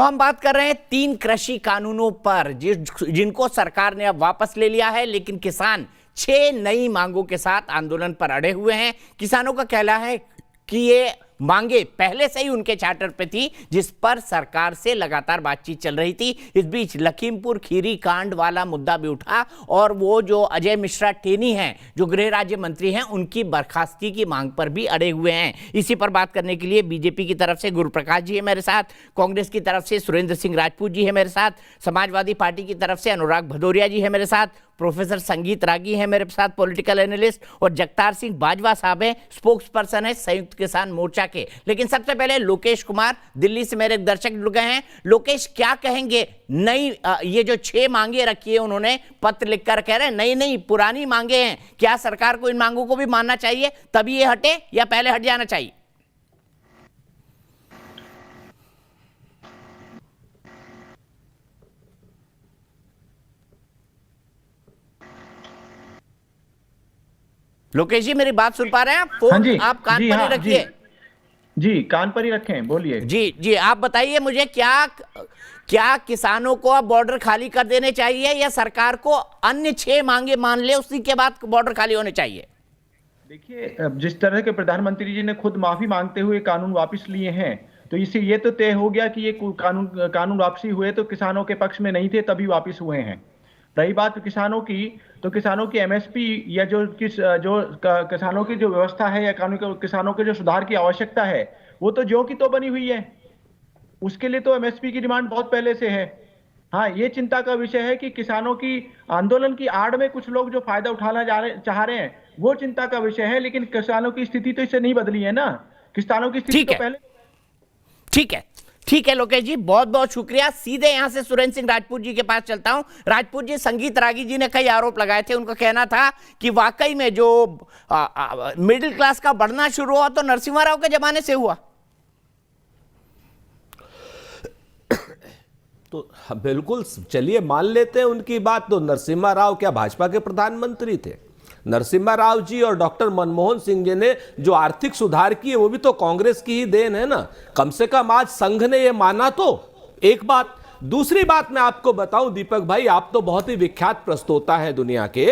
तो हम बात कर रहे हैं 3 कृषि कानूनों पर जिनको सरकार ने अब वापस ले लिया है, लेकिन किसान 6 नई मांगों के साथ आंदोलन पर अड़े हुए हैं। किसानों का कहना है कि ये मांगे पहले से ही उनके चार्टर पे थी, जिस पर सरकार से लगातार बातचीत चल रही थी। इस बीच लखीमपुर खीरी कांड वाला मुद्दा भी उठा और वो जो अजय मिश्रा टेनी हैं, जो गृह राज्य मंत्री हैं, उनकी बर्खास्तगी की मांग पर भी अड़े हुए हैं। इसी पर बात करने के लिए बीजेपी की तरफ से गुरुप्रकाश जी है मेरे साथ, कांग्रेस की तरफ से सुरेंद्र सिंह राजपूत जी है मेरे साथ, समाजवादी पार्टी की तरफ से अनुराग भदौरिया जी है मेरे साथ, प्रोफेसर संगीत रागी है मेरे साथ पॉलिटिकल एनालिस्ट, और जगतार सिंह बाजवा साहब है, स्पोक्स पर्सन है संयुक्त किसान मोर्चा के। लेकिन सबसे पहले लोकेश कुमार दिल्ली से मेरे दर्शक जुड़ गए हैं। लोकेश, क्या कहेंगे नई ये जो 6 मांगे रखी है, उन्होंने पत्र लिखकर कह रहे हैं नई नई पुरानी मांगे हैं, क्या सरकार को इन मांगों को भी मानना चाहिए तभी ये हटे या पहले हट जाना चाहिए? लोकेश जी, मेरी बात सुन पा रहे हैं आप? फोन हाँ जी, आप कान जी, पर ही हाँ, रखिए। जी कान पर ही रखें, बोलिए। जी जी, आप बताइए मुझे, क्या किसानों को अब बॉर्डर खाली कर देने चाहिए या सरकार को अन्य 6 मांगे मान ले, उसी के बाद बॉर्डर खाली होने चाहिए? देखिए, जिस तरह के प्रधानमंत्री जी ने खुद माफी मांगते हुए कानून वापस लिए हैं, तो इससे ये तो तय हो गया कि ये कानून वापसी हुए तो किसानों के पक्ष में नहीं थे, तभी वापस हुए हैं। रही बात किसानों की, तो किसानों की एमएसपी या किसानों की जो व्यवस्था है या किसानों के जो सुधार की आवश्यकता है, वो तो ज्यों की तो बनी हुई है। उसके लिए तो एमएसपी की डिमांड बहुत पहले से है। हाँ, ये चिंता का विषय है कि किसानों की आंदोलन की आड़ में कुछ लोग जो फायदा उठाना चाह रहे हैं, वो चिंता का विषय है। लेकिन किसानों की स्थिति तो इससे नहीं बदली है ना। किसानों की स्थिति तो पहले। ठीक है लोकेश जी, बहुत बहुत शुक्रिया। सीधे यहां से सुरेंद्र सिंह राजपूत जी के पास चलता हूं। राजपूत जी, संगीत रागी जी ने कई आरोप लगाए थे। उनका कहना था कि वाकई में जो मिडिल क्लास का बढ़ना शुरू हुआ तो नरसिम्हा राव के जमाने से हुआ। तो बिल्कुल, चलिए मान लेते हैं उनकी बात। तो नरसिम्हा राव क्या भाजपा के प्रधानमंत्री थे? नरसिम्हा राव जी और डॉक्टर मनमोहन सिंह जी ने जो आर्थिक सुधार किए, वो भी तो कांग्रेस की ही देन है ना। कम से कम आज संघ ने ये माना तो एक बात। दूसरी बात मैं आपको बताऊं दीपक भाई, आप तो बहुत ही विख्यात प्रस्तोता है दुनिया के।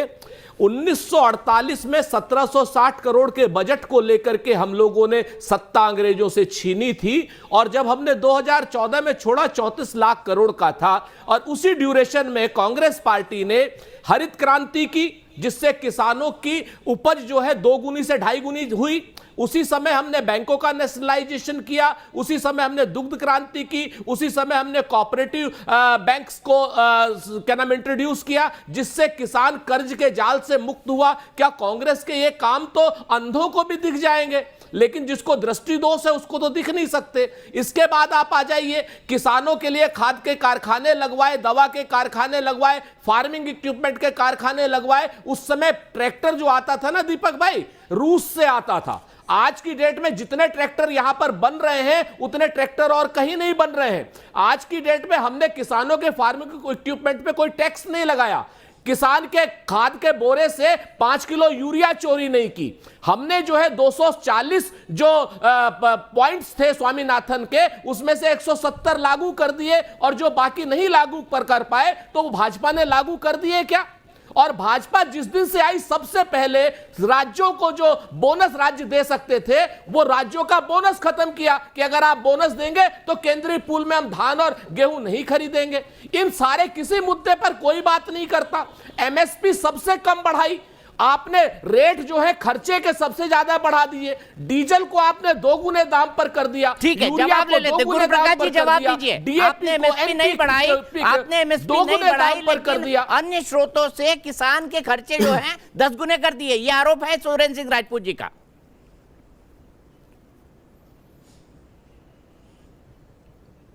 1948 में 1760 करोड़ के बजट को लेकर के हम लोगों ने सत्ता अंग्रेजों से छीनी थी, और जब हमने 2014 में छोड़ा 34 लाख करोड़ का था। और उसी ड्यूरेशन में कांग्रेस पार्टी ने हरित क्रांति की, जिससे किसानों की उपज जो है 2 गुनी से 2.5 गुनी हुई। उसी समय हमने बैंकों का नेशनलाइजेशन किया, उसी समय हमने दुग्ध क्रांति की, उसी समय हमने कोऑपरेटिव बैंक्स को क्या नाम इंट्रोड्यूस किया, जिससे किसान कर्ज के जाल से मुक्त हुआ। क्या कांग्रेस के ये काम तो अंधों को भी दिख जाएंगे, लेकिन जिसको दृष्टि दोष है उसको तो दिख नहीं सकते। इसके बाद आप आ जाइए, किसानों के लिए खाद के कारखाने लगवाए, दवा के कारखाने लगवाए, फार्मिंग इक्विपमेंट के कारखाने लगवाए। उस समय ट्रैक्टर जो आता था ना दीपक भाई, रूस से आता था। आज की डेट में जितने ट्रैक्टर यहां पर बन रहे हैं, उतने ट्रैक्टर और कहीं नहीं बन रहे हैं। आज की डेट में हमने किसानों के फार्मिंग इक्विपमेंट पे कोई टैक्स नहीं लगाया। किसान के खाद के बोरे से 5 किलो यूरिया चोरी नहीं की। हमने जो है 240 जो पॉइंट्स थे स्वामीनाथन के, उसमें से 170 लागू कर दिए, और जो बाकी नहीं लागू कर पाए तो वो भाजपा ने लागू कर दिए क्या? और भाजपा जिस दिन से आई, सबसे पहले राज्यों को जो बोनस राज्य दे सकते थे, वो राज्यों का बोनस खत्म किया कि अगर आप बोनस देंगे तो केंद्रीय पूल में हम धान और गेहूं नहीं खरीदेंगे। इन सारे किसी मुद्दे पर कोई बात नहीं करता। एमएसपी सबसे कम बढ़ाई आपने, रेट जो है खर्चे के सबसे ज्यादा बढ़ा दिए, डीजल को आपने 2 गुने दाम पर कर दिया। ठीक है, जवाब ले लेते गुरुप्रकाश जी, जवाब दीजिए। आपने एमएसपी नहीं बढ़ाई, आपने एमएसपी नहीं बढ़ाई, लेकिन अन्य स्रोतों से किसान के खर्चे जो हैं 10 गुने कर दिए। ये आरोप है सुरेंद्र सिंह राजपूत जी का।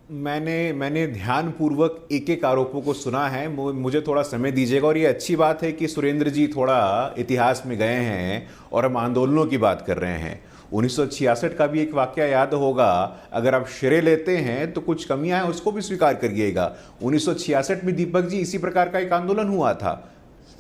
मैंने ध्यानपूर्वक एक एक आरोपों को सुना है। मुझे थोड़ा समय दीजिएगा। और ये अच्छी बात है कि सुरेंद्र जी थोड़ा इतिहास में गए हैं और हम आंदोलनों की बात कर रहे हैं। 1966 का भी एक वाकया याद होगा। अगर आप श्रेय लेते हैं तो कुछ कमियां हैं, उसको भी स्वीकार करिएगा। 1966 में दीपक जी इसी प्रकार का एक आंदोलन हुआ था,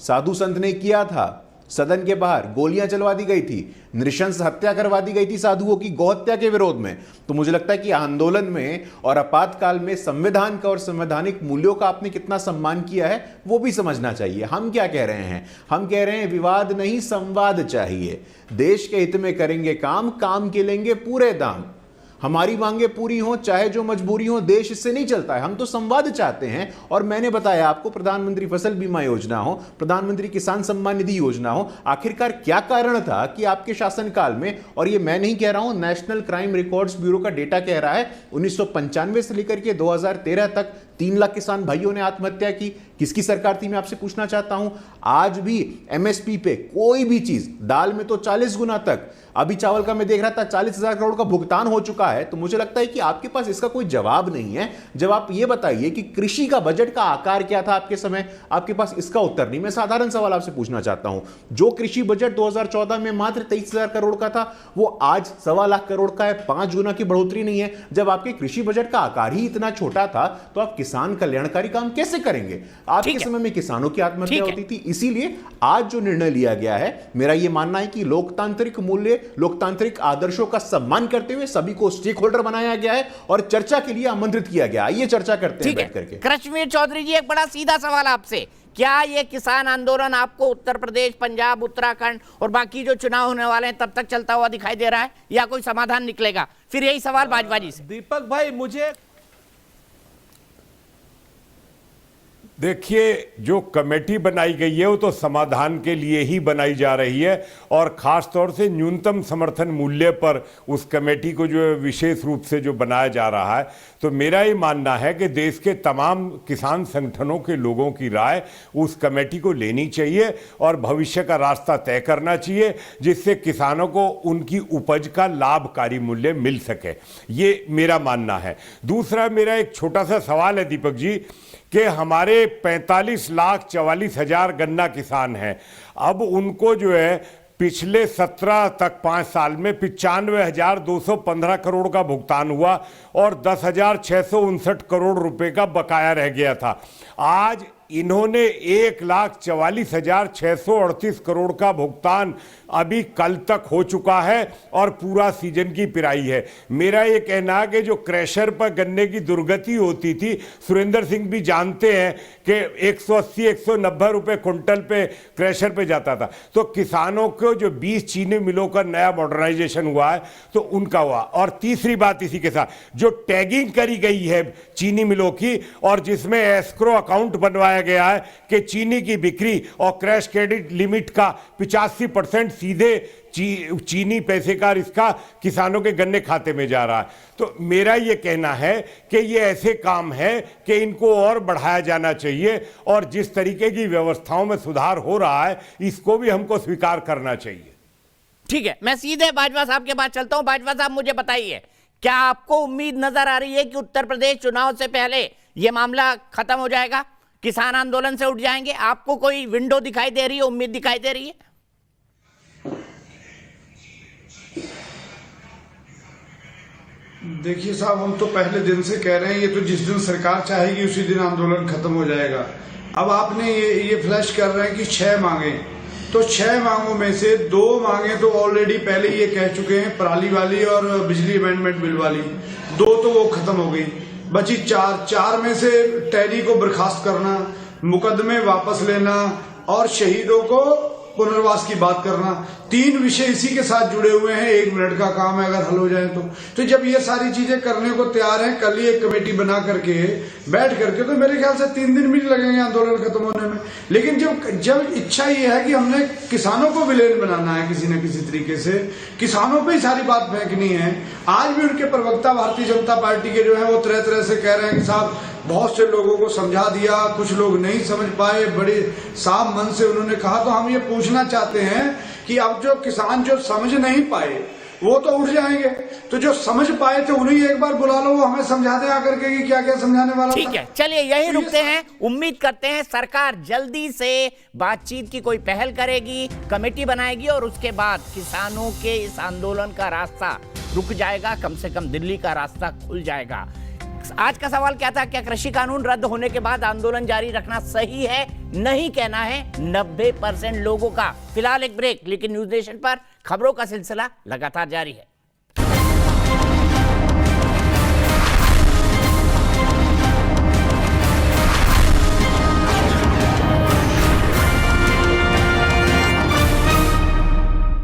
साधु संत ने किया था। सदन के बाहर गोलियां चलवा दी गई थी, नृशंस हत्या करवा दी गई थी साधुओं की गौहत्या के विरोध में। तो मुझे लगता है कि आंदोलन में और आपातकाल में संविधान का और संवैधानिक मूल्यों का आपने कितना सम्मान किया है वो भी समझना चाहिए। हम क्या कह रहे हैं? हम कह रहे हैं विवाद नहीं, संवाद चाहिए। देश के हित में करेंगे काम, काम के लेंगे पूरे दाम। हमारी मांगे पूरी हो चाहे जो मजबूरी हो, देश इससे नहीं चलता है। हम तो संवाद चाहते हैं। और मैंने बताया आपको, प्रधानमंत्री फसल बीमा योजना हो, प्रधानमंत्री किसान सम्मान निधि योजना हो, आखिरकार क्या कारण था कि आपके शासनकाल में, और ये मैं नहीं कह रहा हूं, नेशनल क्राइम रिकॉर्ड्स ब्यूरो का डेटा कह रहा है, 1995 से लेकर के 2013 तक 3 लाख किसान भाइयों ने आत्महत्या की। किसकी सरकार थी मैं आपसे पूछना चाहता हूं। आज भी एमएसपी पे कोई भी चीज, दाल में तो 40 गुना तक, अभी चावल का मैं देख रहा था 40,000 करोड़ का भुगतान हो चुका है। तो मुझे लगता है कि आपके पास इसका कोई जवाब नहीं है। जब आप ये बताइए कि कृषि का बजट का आकार क्या था आपके समय, आपके पास इसका उत्तर नहीं। मैं साधारण सवाल आपसे पूछना चाहता हूं, जो कृषि बजट 2014 में मात्र 23,000 करोड़ का था, वो आज 1.25 लाख करोड़ का है। 5 गुना की बढ़ोतरी नहीं है। जब आपके कृषि बजट का आकार ही इतना छोटा था, तो आप किसान कल्याणकारी काम कैसे करेंगे? आपके समय में किसानों की आत्महत्या होती थी। इसीलिए आज जो निर्णय लिया गया है, मेरा यह मानना है कि लोकतांत्रिक मूल्य, लोकतांत्रिक आदर्शों का सम्मान करते हुए सभी को स्टेक होल्डर बनाया गया है और चर्चा के लिए आमंत्रित किया गया। आइए चर्चा करते हैं बैठ करके। कश्मीर चौधरी जी, एक बड़ा सीधा सवाल आपसे, क्या ये किसान आंदोलन आपको उत्तर प्रदेश, पंजाब, उत्तराखंड और बाकी जो चुनाव होने वाले हैं तब तक चलता हुआ दिखाई दे रहा है, या कोई समाधान निकलेगा? फिर यही सवाल भाजपा जी से। दीपक भाई, मुझे देखिए, जो कमेटी बनाई गई है वो तो समाधान के लिए ही बनाई जा रही है, और ख़ास तौर से न्यूनतम समर्थन मूल्य पर उस कमेटी को जो विशेष रूप से जो बनाया जा रहा है। तो मेरा ये मानना है कि देश के तमाम किसान संगठनों के लोगों की राय उस कमेटी को लेनी चाहिए और भविष्य का रास्ता तय करना चाहिए, जिससे किसानों को उनकी उपज का लाभकारी मूल्य मिल सके। ये मेरा मानना है। दूसरा, मेरा एक छोटा सा सवाल है दीपक जी, कि हमारे 45,44,000 गन्ना किसान हैं। अब उनको जो है पिछले 17 तक 5 साल में 95,215 करोड़ का भुगतान हुआ और 10,659 करोड़ रुपए का बकाया रह गया था। आज इन्होंने 1,44,638 करोड़ का भुगतान अभी कल तक हो चुका है और पूरा सीजन की पिराई है। मेरा ये कहना है कि जो क्रैशर पर गन्ने की दुर्गति होती थी, सुरेंद्र सिंह भी जानते हैं कि 180-190 रुपए क्विंटल पे क्रैशर पे जाता था। तो किसानों को जो 20 चीनी मिलों का नया मॉडर्नाइजेशन हुआ है तो उनका हुआ। और तीसरी बात इसी के साथ, जो टैगिंग करी गई है चीनी मिलों की और जिसमें एस्क्रो अकाउंट बनवाया गया है कि चीनी की बिक्री और क्रैश क्रेडिट लिमिट का 85% सीधे चीनी पैसे का इसका किसानों के गन्ने खाते में जा रहा है। तो मेरा ये कहना है कि ये ऐसे काम है कि इनको और बढ़ाया जाना चाहिए और जिस तरीके की व्यवस्थाओं में सुधार हो रहा है इसको भी हमको स्वीकार करना चाहिए। ठीक है, मैं सीधे बाजवा साहब के पास चलता हूं। बाजवा साहब, मुझे बताइए, क्या आपको उम्मीद नजर आ रही है कि उत्तर प्रदेश चुनाव से पहले यह मामला खत्म हो जाएगा, किसान आंदोलन से उठ जाएंगे? आपको कोई विंडो दिखाई दे रही है, उम्मीद दिखाई दे रही है? देखिए साहब, हम तो पहले दिन से कह रहे हैं ये तो जिस दिन सरकार चाहेगी उसी दिन आंदोलन खत्म हो जाएगा। अब आपने ये फ्लैश कर रहे हैं कि 6 मांगे, तो 6 मांगों में से 2 मांगे तो ऑलरेडी पहले ये कह चुके हैं, पराली वाली और बिजली अमेंडमेंट बिल वाली। 2 तो वो खत्म हो गई, बची 4 में से टैरी को बर्खास्त करना, मुकदमे वापस लेना और शहीदों को पुनर्वास की बात करना। 3 विषय इसी के साथ जुड़े हुए हैं। 1 मिनट का काम है, अगर हल हो जाए तो जब ये सारी चीजें करने को तैयार हैं, कल ही एक कमेटी बना करके बैठ करके, तो मेरे ख्याल से 3 दिन भी लगेंगे आंदोलन खत्म होने में। लेकिन जब इच्छा ये है कि हमने किसानों को विलेन बनाना है किसी न किसी तरीके से, किसानों पे ही सारी बात फेंकनी है। आज भी उनके प्रवक्ता भारतीय जनता पार्टी के जो है वो तरह से कह रहे हैं कि साहब बहुत से लोगों को समझा दिया, कुछ लोग नहीं समझ पाए, बड़े साफ मन से उन्होंने कहा। तो हम ये पूछना चाहते हैं कि अब जो किसान जो समझ नहीं पाए वो तो उठ जाएंगे, तो जो समझ पाए थे उन्हें एक बार बुला लो, वो हमें समझा दे आकर के कि क्या क्या समझाने वाला। ठीक है, चलिए यही रुकते हैं। उम्मीद करते हैं सरकार जल्दी से बातचीत की कोई पहल करेगी, कमेटी बनाएगी और उसके बाद किसानों के इस आंदोलन का रास्ता रुक जाएगा, कम से कम दिल्ली का रास्ता खुल जाएगा। आज का सवाल क्या था, क्या कृषि कानून रद्द होने के बाद आंदोलन जारी रखना सही है? नहीं कहना है 90% लोगों का। फिलहाल एक ब्रेक, लेकिन न्यूज नेशन पर खबरों का सिलसिला लगातार जारी है।